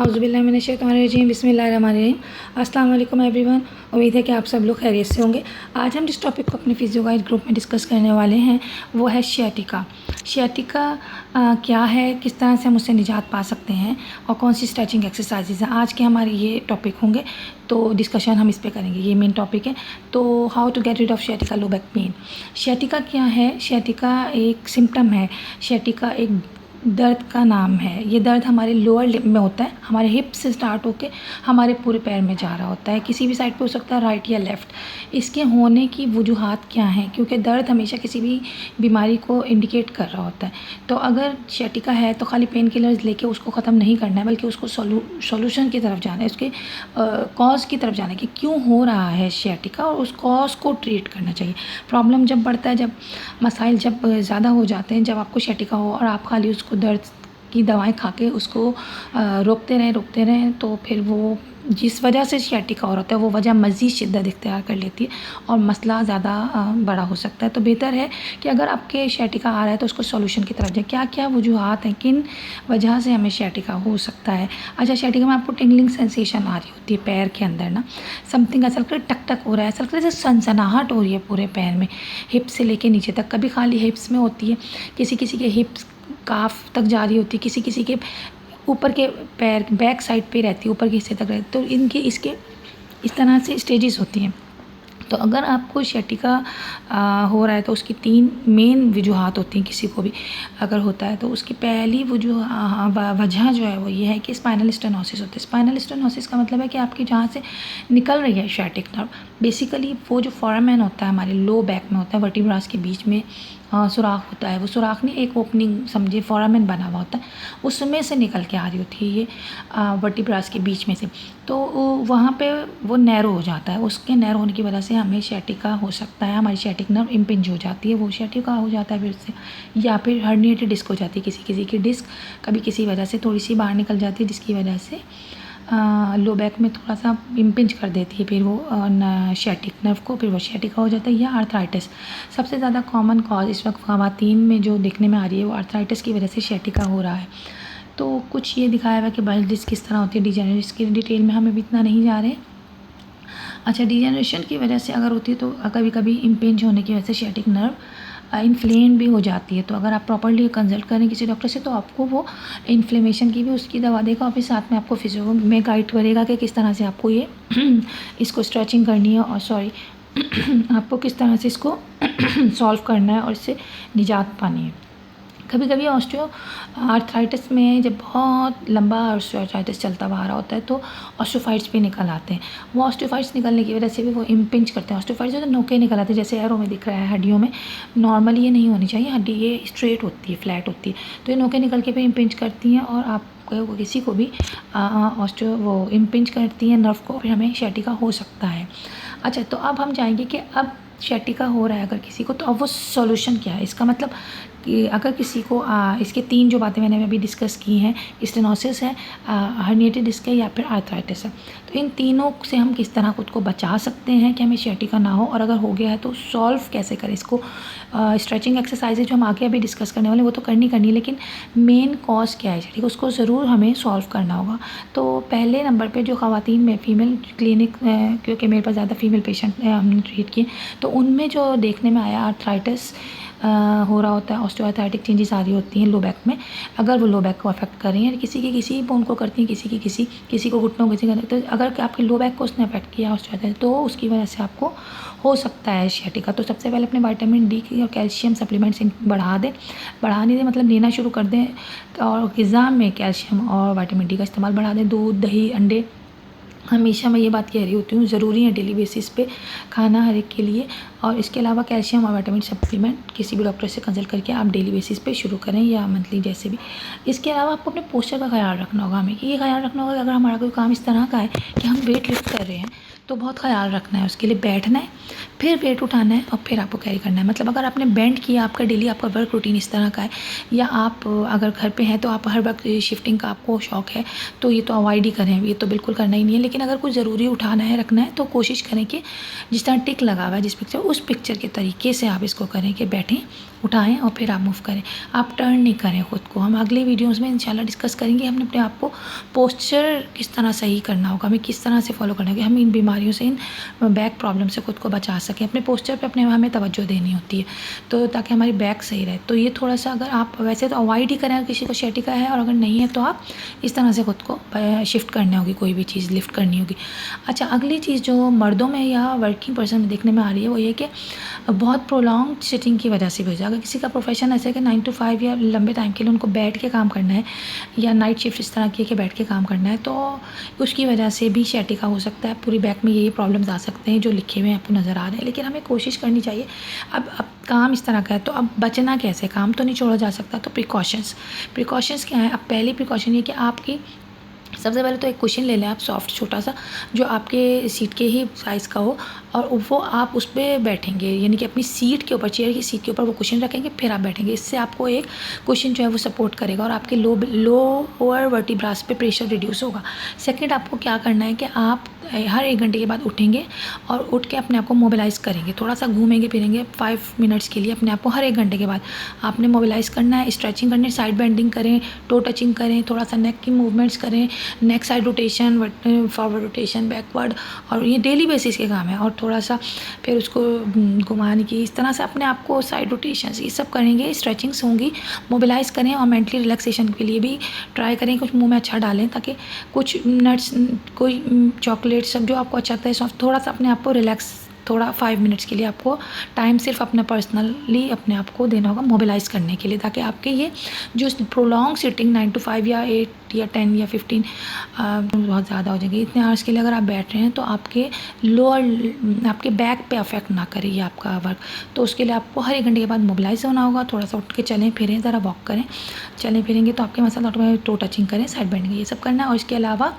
औज़ुबिल्लाहिमिनश्शैतानिर्रजीम बिस्मिल्लाहिर्रहमानिर्रहीम। अस्सलाम वालेकुम एवरीवन। उम्मीद है कि आप सब लोग खैरियत से होंगे। आज हम जिस टॉपिक को अपने फिजियो गाइड ग्रुप में डिस्कस करने वाले हैं वो है शियाटिका। शियाटिका क्या है, किस तरह से हम उससे निजात पा सकते हैं और कौन सी स्ट्रेचिंग एक्सरसाइजेज हैं, आज के हमारे ये टॉपिक होंगे। तो डिस्कशन हम इस पे करेंगे, ये मेन टॉपिक है। तो how to get rid of sciatica low back pain. Sciatica क्या है? शियाटिका एक सिम्टम है। शियाटिका एक दर्द का नाम है। ये दर्द हमारे लोअर लिप में होता है, हमारे हिप से स्टार्ट होके हमारे पूरे पैर में जा रहा होता है। किसी भी साइड पे हो सकता है, राइट या लेफ़्ट। इसके होने की वजूहात क्या हैं? क्योंकि दर्द हमेशा किसी भी बीमारी को इंडिकेट कर रहा होता है। तो अगर शियाटिका है तो खाली पेन किलर्स लेके उसको ख़त्म नहीं करना है, बल्कि उसको सॉल्यूशन की तरफ जाना है, उसके कॉज की तरफ जाना है कि क्यों हो रहा है शियाटिका, और उस कॉज को ट्रीट करना चाहिए। प्रॉब्लम जब बढ़ता है, जब मसाइल जब ज़्यादा हो जाते हैं, जब आपको शियाटिका हो और आप खाली उसको दर्द की दवाएं खा के उसको रोकते रहें तो फिर वो जिस वजह से शियाटिका हो रहा है वो वजह मज़ीद शिद्दत इख्तियार कर लेती है और मसला ज़्यादा बड़ा हो सकता है। तो बेहतर है कि अगर आपके शियाटिका आ रहा है तो उसको सॉल्यूशन की तरफ जाए। क्या क्या वजूहात हैं, किन वजह से हमें शियाटिका हो सकता है? अच्छा, शियाटिका में आपको टिंगलिंग सेंसेशन आ रही होती है पैर के अंदर ना, समथिंग ऐसा लगता है टक टक हो रहा है, ऐसा लगता है जैसे सनसनाहट हो रही है पूरे पैर में, हिप से लेके नीचे तक। कभी खाली हिप्स में होती है, किसी किसी के हिप्स काफ तक जा रही होती है, किसी किसी के ऊपर के पैर बैक साइड पे रहती है, ऊपर के हिस्से तक रहती है। तो इनके इसके इस तरह से स्टेजेस होती हैं। तो अगर आपको शियाटिका हो रहा है तो उसकी 3 मेन वजूहात होती हैं। किसी को भी अगर होता है तो उसकी पहली वजह जो है वो ये है कि स्पाइनल स्टेनोसिस होता है। स्पाइनल स्टेनोसिस का मतलब है कि आपकी जहाँ से निकल रही है शियाटिक नर्व, बेसिकली वो जो फोरामेन होता है हमारे लो बैक में होता है, वर्टिब्रास के बीच में सुराख होता है। वो सुराख नहीं, एक ओपनिंग समझिए, फोरामेन बना हुआ होता है, उसमें से निकल के आ रही होती है ये वर्टिब्रास के बीच में से। तो वहाँ पे वो नैरो हो जाता है, उसके नैरो होने की वजह से हमें शियाटिका हो सकता है। हमारी शियाटिक नर्व इम्पिंज हो जाती है, वो शियाटिका हो जाता है फिर से। या फिर हर्निएटेड डिस्क हो जाती है, किसी किसी की डिस्क कभी किसी वजह से थोड़ी सी बाहर निकल जाती है, जिसकी वजह से लो बैक में थोड़ा सा इम्पिंज कर देती है फिर वो शियाटिक नर्व को, फिर वो शियाटिका हो जाता है। या आर्थराइटिस, सबसे ज़्यादा कॉमन कॉज इस वक्त ख़वातीन में जो देखने में आ रही है वो आर्थराइटिस की वजह से शियाटिका हो रहा है। तो कुछ ये दिखाया हुआ है कि बल्ज डिस्क किस तरह होती है, डिजेनरेशन की डिटेल में हम अभी इतना नहीं जा रहे। अच्छा, डिजेनरेशन की वजह से अगर होती है तो कभी कभी इम्पिंज होने की वजह से शियाटिक नर्व इन्फ्लेम भी हो जाती है। तो अगर आप प्रॉपर्ली कंसल्ट करें किसी डॉक्टर से तो आपको वो इन्फ्लेमेशन की भी उसकी दवा देगा और फिर साथ में आपको फिजियो में गाइड करेगा कि किस तरह से आपको ये इसको स्ट्रेचिंग करनी है, और आपको किस तरह से इसको सॉल्व करना है और इससे निजात पानी है। कभी कभी ऑस्टियो आर्थराइटिस में जब बहुत लंबा ऑस्टियोआर्थराइटिस चलता हुआ आ रहा होता है तो ऑस्टियोफाइट्स भी निकल आते हैं। वो ऑस्टियोफाइट्स निकलने की वजह से भी वो इम्पिंच करते हैं। ऑस्टियोफाइट्स जो नोके निकल आते हैं, जैसे एरो में दिख रहा है हड्डियों में। नॉर्मली ये नहीं होनी चाहिए, हड्डी ये स्ट्रेट होती है, फ्लैट होती है, तो ये नोके निकल के भी इम्पिंच करती हैं और आप किसी को भी ऑस्टियो वो इम्पिंच करती हैं नर्व को, फिर हमें शियाटिका हो सकता है। अच्छा, तो अब हम जाएंगे कि अब शियाटिका हो रहा है अगर किसी को, तो अब वो सॉल्यूशन क्या है। इसका मतलब कि अगर किसी को इसके 3 जो बातें मैंने अभी डिस्कस की हैं, स्टेनोसिस है, हर्निएटेड डिस्क है, या फिर आर्थराइटिस है, तो इन तीनों से हम किस तरह खुद को बचा सकते हैं कि हमें शियाटिका ना हो, और अगर हो गया है तो सॉल्व कैसे करें इसको। स्ट्रेचिंग एक्सरसाइजेज जो हम आगे अभी डिस्कस करने वाले वो तो करनी है, लेकिन मेन कॉज क्या है शियाटिका, उसको ज़रूर हमें सॉल्व करना होगा। तो पहले नंबर पर जो ख़वातीन में फ़ीमेल क्लिनिक, क्योंकि मेरे पास ज़्यादा फीमेल पेशेंट हमने ट्रीट किए, तो उनमें जो देखने में आया आर्थराइटिस हो रहा होता है, ऑस्टियोआर्थराइटिक चेंजेस आ रही होती हैं लो बैक में। अगर वो लो बैक को अफेक्ट कर रही हैं, किसी बोन को करती हैं, किसी को घुटनों, किसी का, तो अगर आपके लो बैक को उसने अफेक्ट किया ऑस्टियोआर्थराइटिस, तो उसकी वजह से आपको हो सकता है शियाटिका। तो सबसे पहले अपने विटामिन डी की और कैल्शियम सप्लीमेंट्स बढ़ाने दें, मतलब लेना शुरू कर दें, और ग़िज़ा में कैल्शियम और विटामिन डी का इस्तेमाल बढ़ा दें। दूध, दही, अंडे, हमेशा मैं ये बात कह रही होती हूँ, ज़रूरी है डेली बेसिस पे खाना हर एक के लिए। और इसके अलावा कैल्शियम और विटामिन सप्लीमेंट किसी भी डॉक्टर से कंसल्ट करके आप डेली बेसिस पे शुरू करें, या मंथली जैसे भी। इसके अलावा आपको अपने पोस्चर का ख्याल रखना होगा हमें, कि ये ख्याल रखना होगा कि अगर हमारा कोई काम इस तरह का है कि हम वेट लिफ्ट कर रहे हैं, तो बहुत ख्याल रखना है उसके लिए। बैठना है, फिर वेट उठाना है, और फिर आपको कैरी करना है। मतलब अगर आपने बेंड किया, आपका डेली आपका वर्क रूटीन इस तरह का है, या आप अगर घर पे हैं तो आप हर वक्त शिफ्टिंग का आपको शौक़ है, तो ये तो अवॉइड ही करें, ये तो बिल्कुल करना ही नहीं है। लेकिन अगर कुछ ज़रूरी उठाना है, रखना है, तो कोशिश करें कि जिस तरह टिक लगा हुआ है जिस पिक्चर, उस पिक्चर के तरीके से आप इसको करें कि बैठें उठाएं और फिर आप मूव करें। आप टर्न नहीं करें खुद को। हम अगले वीडियोज़ में इंशाल्लाह डिस्कस करेंगे हमने अपने आप को पोस्चर किस तरह सही करना होगा, हमें किस तरह से फॉलो करना होगा, हम इन बीमारियों से, इन बैक प्रॉब्लम से खुद को बचा सकें। अपने पोस्चर पे अपने हमें तवज्जो देनी होती है तो ताकि हमारी बैक सही रहे। तो ये थोड़ा सा अगर आप वैसे तो अवॉइड ही करें अगर किसी को sciatica है, और अगर नहीं है तो आप इस तरह से खुद को शिफ्ट करनी होगी, कोई भी चीज़ लिफ्ट करनी होगी। अच्छा, अगली चीज़ जो मर्दों में या वर्किंग पर्सन में देखने में आ रही है वो ये कि बहुत प्रोलॉन्ग सिटिंग की वजह से भी हो जाए। अगर किसी का प्रोफेशन ऐसा है कि 9 to 5 या लंबे टाइम के लिए उनको बैठ के काम करना है, या नाइट शिफ्ट इस तरह की है कि बैठ के काम करना है, तो उसकी वजह से भी sciatica हो सकता है। पूरी बैक में यही प्रॉब्लम्स आ सकते हैं जो लिखे हुए आपको नज़र आ रहे हैं। लेकिन हमें कोशिश करनी चाहिए, अब काम इस तरह का है तो अब बचना कैसे, काम तो नहीं छोड़ा जा सकता। तो प्रिकॉशंस क्या है। अब पहली प्रिकॉशन ये कि आपकी सबसे पहले तो एक कुशन ले लें आप, सॉफ्ट छोटा सा, जो आपके सीट के ही साइज़ का हो, और वो आप उस पर बैठेंगे, यानी कि अपनी सीट के ऊपर, चेयर की सीट के ऊपर वो कुशन रखेंगे, फिर आप बैठेंगे। इससे आपको एक कुशन जो है वो सपोर्ट करेगा और आपके लोअर वर्टिब्रास पे प्रेशर रिड्यूस होगा। सेकंड, आपको क्या करना है कि आप हर 1 घंटे के बाद उठेंगे और उठ के अपने आप को मोबिलाइज़ करेंगे, थोड़ा सा घूमेंगे फिरेंगे 5 मिनट्स के लिए। अपने आप को हर 1 घंटे के बाद आपने मोबिलाइज़ करना है, स्ट्रेचिंग करनी है, साइड बेंडिंग करें, टो टचिंग करें, थोड़ा सा नेक की मूवमेंट्स करें, नेक side rotation, forward rotation, backward, और ये डेली बेसिस के काम है। और थोड़ा सा फिर उसको घुमाने की, इस तरह से अपने आप को साइड रोटेशन ये सब करेंगे, स्ट्रेचिंग्स होंगी, मोबिलाइज़ करें। और मेंटली रिलैक्सेशन के लिए भी ट्राई करें, कुछ मुंह में अच्छा डालें, ताकि कुछ नट्स, कोई चॉकलेट, सब जो आपको अच्छा लगता है, थोड़ा सा अपने आप को रिलैक्स, थोड़ा 5 मिनट्स के लिए आपको टाइम सिर्फ अपना पर्सनली अपने आप को देना होगा मोबिलाइज़ करने के लिए, ताकि आपके ये जो प्रोलॉन्ग सिटिंग 9 to 5 या 8 या 10 या 15 बहुत ज़्यादा हो जाएगी। इतने आवर्स के लिए अगर आप बैठ रहे हैं तो आपके आपके बैक पे अफेक्ट ना करे ये आपका वर्क। तो उसके लिए आपको हर 1 घंटे के बाद मोबिलाइज़ होना होगा। थोड़ा सा उठ के चलें फिरें, ज़रा वॉक करें, चलें फिरेंगे तो आपके मसल ऑटोमेटिक टो टचिंग करें, साइड बेंडिंग, ये सब करना है। और इसके अलावा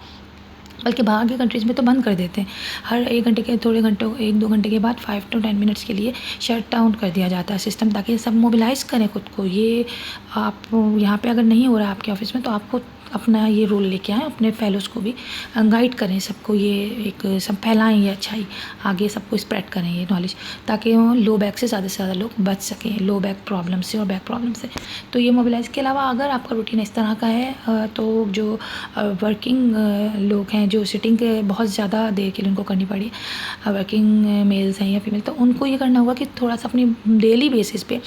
बल्कि बाहर की कंट्रीज़ में तो बंद कर देते हैं, हर 1 घंटे के, थोड़े घंटों, 1-2 घंटे के बाद 5 to 10 मिनट्स के लिए शट डाउन कर दिया जाता है सिस्टम, ताकि सब मोबिलाइज़ करें खुद को। ये आप यहाँ पे अगर नहीं हो रहा है आपके ऑफिस में तो आपको अपना ये रोल लेके आएँ, अपने फेलोज़ को भी गाइड करें, सबको ये एक सब फैलाएं, ये अच्छाई आगे सबको स्प्रेड करें ये नॉलेज, ताकि लो बैक से ज़्यादा लोग बच सकें, लो बैक प्रॉब्लम से और बैक प्रॉब्लम से। तो ये मोबिलाइज़ के अलावा अगर आपका रूटीन इस तरह का है तो जो वर्किंग लोग हैं, जो सिटिंग के बहुत ज़्यादा देर के लिए उनको करनी पड़ी, वर्किंग मेल्स हैं या फीमेल, तो उनको ये करना होगा कि थोड़ा सा अपनी डेली बेसिस पे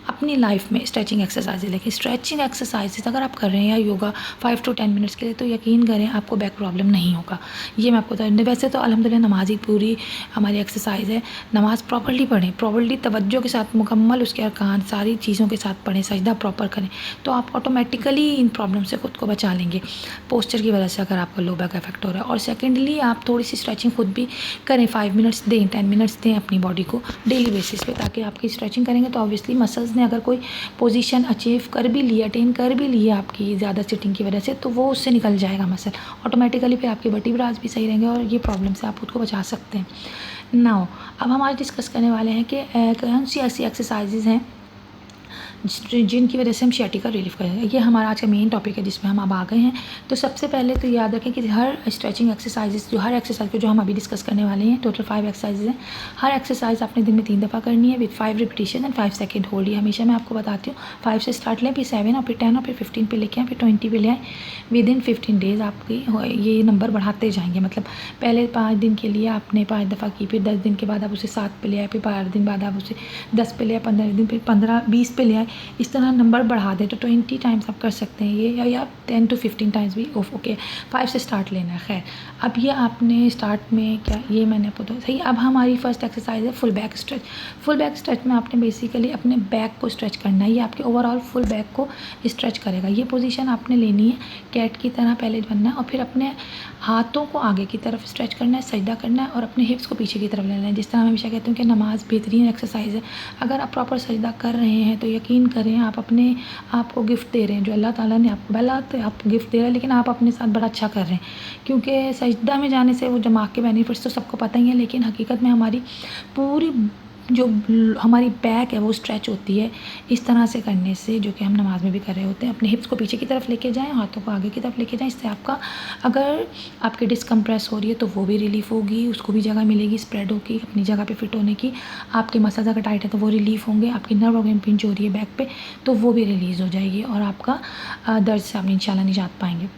अपनी लाइफ में स्ट्रेचिंग एक्सरसाइजेज लेकिन स्ट्रेचिंग एक्सरसाइजेज अगर आप कर रहे हैं या योगा 5 to 10 मिनट्स के लिए, तो यकीन करें आपको बैक प्रॉब्लम नहीं होगा। ये मैं आपको बता दूँ। वैसे तो अल्हम्दुलिल्लाह नमाज ही पूरी हमारी एक्सरसाइज है, नमाज़ प्रॉपर्ली पढ़ें, प्रॉपर्ली तवज्जो के साथ, मुकम्मल उसके अरकान सारी चीज़ों के साथ पढ़ें, सजदा प्रॉपर करें, तो आप ऑटोमेटिकली इन प्रॉब्लम से खुद को बचा लेंगे, पोस्चर की वजह से अगर आपका लो बैक इफेक्ट हो रहा है। और सेकेंडली आप थोड़ी सी स्ट्रेचिंग खुद भी करें, 5 मिनट्स दें, 10 मिनट्स दें अपनी बॉडी को डेली बेसिस पे, ताकि आपकी स्ट्रेचिंग करेंगे तो ऑब्वियसली मसल्स ने अगर कोई पोजीशन अचीव कर भी लिया, अटेन कर भी लिया आपकी ज़्यादा सिटिंग की वजह से, तो वो उससे निकल जाएगा मसल ऑटोमेटिकली, फिर आपके वर्टिब्रास भी सही रहेंगे और ये प्रॉब्लम से आप खुद को बचा सकते हैं। नाउ अब हम आज डिस्कस करने वाले हैं कि कौन सी ऐसी एक्सरसाइजेज हैं जिनकी वजह से हम sciatica रिलीफ करेंगे। ये हमारा आज का मेन टॉपिक है जिसमें हम अब आ गए हैं। तो सबसे पहले तो याद रखें कि हर स्ट्रेचिंग एक्सरसाइजेस, जो हर एक्सरसाइज को जो हम अभी डिस्कस करने वाले हैं, टोटल 5 एक्सरसाइजेज हैं। हर एक्सरसाइज आपने दिन में 3 दफ़ा करनी है with 5 repetition and 5 second hold. ये हमेशा मैं आपको बताती हूँ, 5 से स्टार्ट लें, फिर 7 और फिर 10 और फिर 15 पे लेके आएँ, फिर 20 पे ले आएँ। विद इन 15 डेज़ आपकी ये नंबर बढ़ाते जाएंगे। मतलब पहले 5 दिन के लिए आपने 5 दफ़ा की, फिर 10 दिन के बाद आप उसे 7 पे ले आए, फिर 12 दिन बाद आप उसे 10 पे ले आए, 15 दिन फिर 15-20 पे ले आए। इस तरह नंबर बढ़ा दें तो 20 टाइम्स आप कर सकते हैं ये, या 10 to 15 टाइम्स भी ओके। 5 से स्टार्ट लेना है। खैर, अब ये आपने स्टार्ट में क्या, ये मैंने आपको तो सही। अब हमारी फर्स्ट एक्सरसाइज है full back stretch. Full back stretch में आपने बेसिकली अपने बैक को स्ट्रेच करना है, ये आपके ओवरऑल फुल बैक को स्ट्रेच करेगा। ये पोजीशन आपने लेनी है, कैट की तरह पहले बनना है और फिर अपने हाथों को आगे की तरफ स्ट्रेच करना है, सजदा करना है और अपने हिप्स को पीछे की तरफ लेना है। जिस तरह मैं हमेशा कहती हूँ कि नमाज बेहतरीन एक्सरसाइज है। अगर आप प्रॉपर सजदा कर रहे हैं तो यकीन करें आप अपने आप को गिफ्ट दे रहे हैं, जो अल्लाह ताला ने आपको भला तो आप गिफ्ट दे रहे हैं, लेकिन आप अपने साथ बड़ा अच्छा कर रहे हैं। क्योंकि सजदा में जाने से वो दिमाग के बेनिफिट्स तो सबको पता ही है, लेकिन हकीकत में हमारी पूरी जो हमारी बैक है वो स्ट्रेच होती है। इस तरह से करने से, जो कि हम नमाज में भी कर रहे होते हैं, अपने हिप्स को पीछे की तरफ लेके जाएं, हाथों को आगे की तरफ लेके जाएं। इससे आपका, अगर आपकी डिस्क कंप्रेस हो रही है तो वो भी रिलीफ़ होगी, उसको भी जगह मिलेगी स्प्रेड होगी अपनी जगह पे फिट होने की। आपके मसल्स अगर टाइट है तो वो रिलीफ़ होंगे, आपकी नर्व ऑर्गन पिंच हो रही है बैक पे तो वो भी रिलीज़ हो जाएगी और आपका दर्द से आप इंशाल्लाह निजात पाएंगे।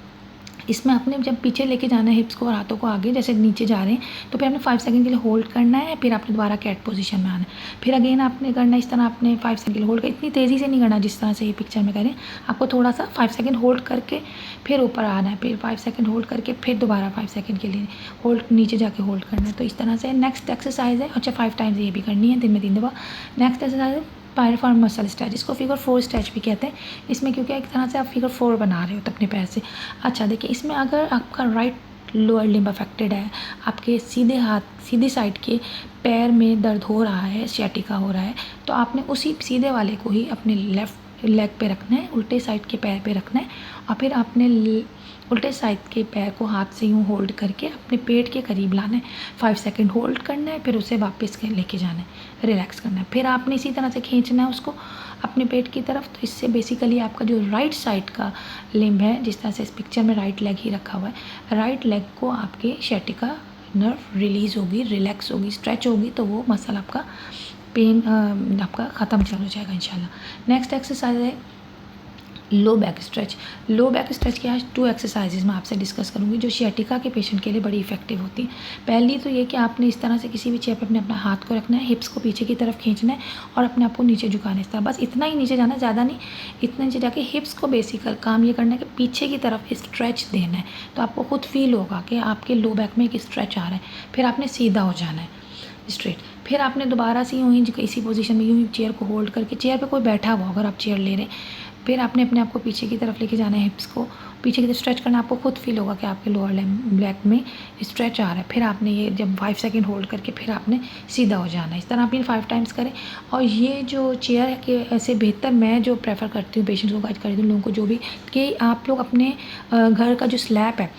इसमें आपने जब पीछे लेके जाना है हिप्स को और हाथों को आगे, जैसे नीचे जा रहे हैं, तो फिर आपने 5 सेकंड के लिए होल्ड करना है, फिर आपने दोबारा कैट पोजीशन में आना है, फिर अगेन आपने करना है इस तरह, आपने 5 सेकंड के लिए होल्ड कर, इतनी तेज़ी से नहीं करना जिस तरह से ये पिक्चर में करें, आपको थोड़ा सा 5 सेकंड होल्ड करके फिर ऊपर आना है, फिर 5 सेकंड होल्ड करके फिर दोबारा 5 सेकंड के लिए होल्ड, नीचे जाके होल्ड करना है। तो इस तरह से नेक्स्ट एक्सरसाइज है। अच्छा, 5 टाइम्स ये भी करनी है दिन में 3 दफ़ा। नेक्स्ट एक्सरसाइज है पायरफॉर्म मसल स्ट्रेच, इसको फिगर 4 स्ट्रेच भी कहते हैं। इसमें क्योंकि एक तरह से आप फिगर 4 बना रहे हो तो अपने पैर से। अच्छा देखिए, इसमें अगर आपका राइट लोअर लिम्ब अफेक्टेड है, आपके सीधे हाथ, सीधी साइड के पैर में दर्द हो रहा है, सियाटिका हो रहा है, तो आपने उसी सीधे वाले को ही अपने लेफ़्ट लेग पे रखना है, उल्टे साइड के पैर पे रखना है और फिर आपने उल्टे साइड के पैर को हाथ से यूँ होल्ड करके अपने पेट के करीब लाना है, 5 सेकंड होल्ड करना है, फिर उसे वापस लेके जाना है, रिलैक्स करना है। फिर आपने इसी तरह से खींचना है उसको अपने पेट की तरफ। तो इससे बेसिकली आपका जो राइट साइड का लिम्ब है, जिस तरह से इस पिक्चर में राइट लेग ही रखा हुआ है, राइट लेग को आपके सियाटिका नर्व रिलीज़ होगी, रिलैक्स होगी, स्ट्रेच होगी, तो वो मसल आपका पेन आपका ख़त्म चल हो जाएगा इंशाल्लाह। नेक्स्ट एक्सरसाइज है low back stretch. Low back stretch की आज 2 एक्सरसाइजेज मैं आपसे डिस्कस करूँगी जो सियाटिका के पेशेंट के लिए बड़ी इफेक्टिव होती हैं। पहली तो ये कि आपने इस तरह से किसी भी चेयर पर अपने अपना हाथ को रखना है, हिप्स को पीछे की तरफ खींचना है और अपने आप को नीचे झुकाना है। इस तरह बस इतना ही नीचे जाना है, ज़्यादा नहीं, इतना नीचे जाके हिप्स को बेसिकल काम ये करना है कि पीछे की तरफ स्ट्रेच देना है। तो आपको खुद फील होगा कि आपके लो बैक में एक स्ट्रेच आ रहा है। फिर आपने सीधा हो जाना है स्ट्रेट। फिर आपने दोबारा से यूँ ही इसी पोजीशन में यूँ ही चेयर को होल्ड करके, चेयर पे कोई बैठा हुआ अगर आप चेयर ले रहे हैं, फिर आपने अपने आप को पीछे की तरफ लेके जाना है, हिप्स को पीछे की तरफ स्ट्रेच करना। आपको खुद फील होगा कि आपके लोअर लेग में स्ट्रेच आ रहा है। फिर आपने ये जब 5 सेकंड होल्ड करके फिर आपने सीधा हो जाना है। इस तरह आप ये 5 टाइम्स करें। और ये जो चेयर है कि ऐसे बेहतर मैं जो प्रेफर करती हूँ पेशेंट्स को गाइड करती हूँ लोगों को, जो भी, कि आप लोग अपने घर का जो स्लैब है,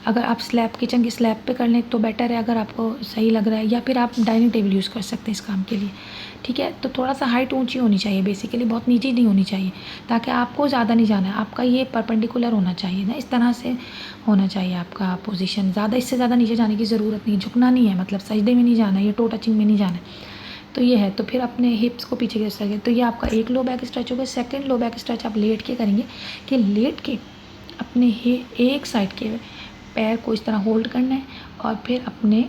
अगर आप स्लैब किचन की स्लैब पे कर लें तो बेटर है, अगर आपको सही लग रहा है, या फिर आप डाइनिंग टेबल यूज़ कर सकते हैं इस काम के लिए। ठीक है, तो थोड़ा सा हाइट ऊंची होनी चाहिए, बेसिकली बहुत नीची नहीं होनी चाहिए, ताकि आपको ज़्यादा नहीं जाना है, आपका ये परपेंडिकुलर होना चाहिए ना, इस तरह से होना चाहिए आपका पोजीशन। ज़्यादा, इससे ज़्यादा नीचे जाने की ज़रूरत नहीं, झुकना नहीं है, मतलब सजदे में नहीं जाना है, ये टो टचिंग में नहीं जाना है। तो ये है। तो फिर अपने हिप्स को पीछे की तरफ, तो ये आपका एक लो बैक स्ट्रेच हो गया। सेकेंड लो बैक स्ट्रेच आप लेट के करेंगे, कि लेट के अपने एक साइड के पैर को इस तरह होल्ड करना है और फिर अपने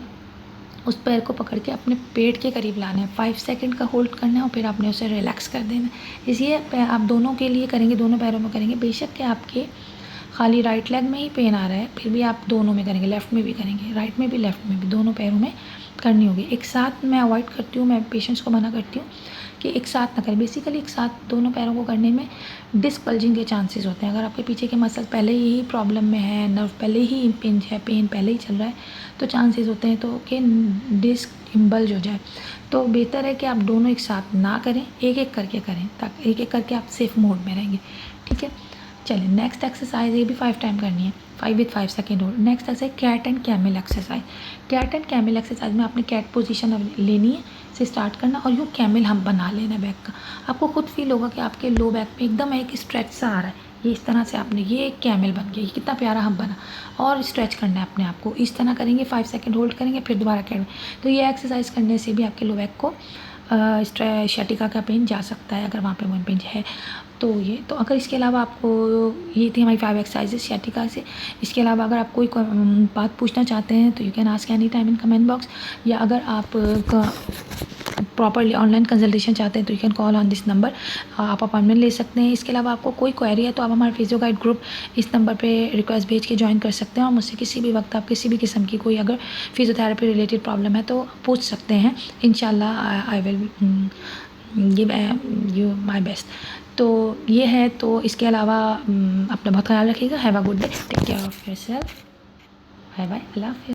उस पैर को पकड़ के अपने पेट के करीब लाना है, 5 सेकंड का होल्ड करना है और फिर आपने उसे रिलैक्स कर देना है। इसलिए आप दोनों के लिए करेंगे, दोनों पैरों में करेंगे। बेशक कि आपके खाली राइट लेग में ही पेन आ रहा है, फिर भी आप दोनों में करेंगे, लेफ़्ट में भी करेंगे, राइट में भी लेफ़्ट में भी, दोनों पैरों में करनी होगी। एक साथ मैं अवॉइड करती हूँ, मैं पेशेंट्स को मना करती हूँ कि एक साथ ना करें। बेसिकली एक साथ दोनों पैरों को करने में डिस्क बल्जिंग के चांसेस होते हैं। अगर आपके पीछे के मसल पहले ही प्रॉब्लम में है, नर्व पहले ही पिंच है, पेन पहले ही चल रहा है, तो चांसेस होते हैं तो कि डिस्क बल्ज हो जाए। तो बेहतर है कि आप दोनों एक साथ ना करें, एक एक करके करें, ताकि एक एक करके आप सेफ मोड में रहेंगे। ठीक है, चलिए नेक्स्ट एक्सरसाइज, ये भी 5 टाइम करनी है, 5 with 5 second hold. Next exercise cat and camel exercise. Cat and camel exercise में आपने कैट पोजीशन अब लेनी है, से स्टार्ट करना और यूँ कैमल हम बना लेना बैक का। आपको खुद फील होगा कि आपके लो बैक में एकदम एक स्ट्रेच सा आ रहा है। ये इस तरह से आपने, ये एक कैमल बन गया, ये कितना प्यारा हम बना। और स्ट्रेच करना है अपने आप को, इस तरह करेंगे, 5 सेकेंड होल्ड करेंगे, फिर दोबारा कैमल। तो ये एक्सरसाइज करने से भी आपके लो बैक को सियाटिका का पेन जा सकता है, अगर वहाँ पे वो पेन है तो। ये तो अगर इसके अलावा आपको, ये थी हमारी 5 एक्सरसाइजेज सियाटिका से। इसके अलावा अगर आप कोई बात पूछना चाहते हैं तो you can ask any time in comment box, या अगर आप प्रॉपरली ऑनलाइन कंसल्टेशन चाहते हैं तो you can call on this number, आप अपॉइंटमेंट ले सकते हैं। इसके अलावा आपको कोई क्वेरी है तो आप हमारे फिजियो गाइड ग्रुप इस नंबर पे रिक्वेस्ट भेज के ज्वाइन कर सकते हैं और मुझसे किसी भी वक्त आप किसी भी किस्म की कोई अगर फिजियोथेरेपी रिलेटेड प्रॉब्लम है तो पूछ सकते हैं। इंशाल्लाह I will give you my best. तो ये है। तो इसके अलावा अपना बहुत ख्याल रखिएगा। Have a good day, take care of yourself, bye bye, अल्लाह हाफ़िज़।